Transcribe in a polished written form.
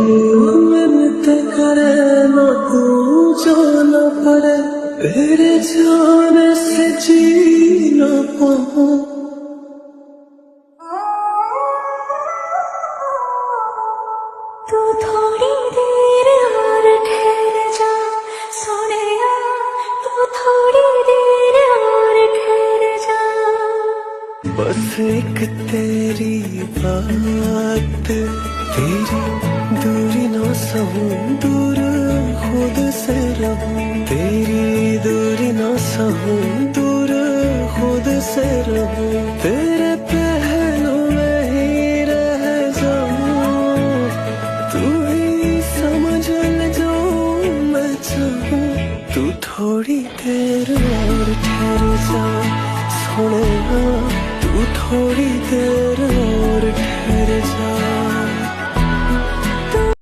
मिन्नत करे ना तू जो न पड़े, तेरे जाने से जी न पाऊं। तू थोड़ी देर और ठहर जा सोनिया, तू थोड़ी देर और ठहर जा। बस एक तेरी बात, तेरी दूरी ना सहूं, दूर खुद से रहूं। तेरी दूरी ना सहूं, दूर खुद से रहूं।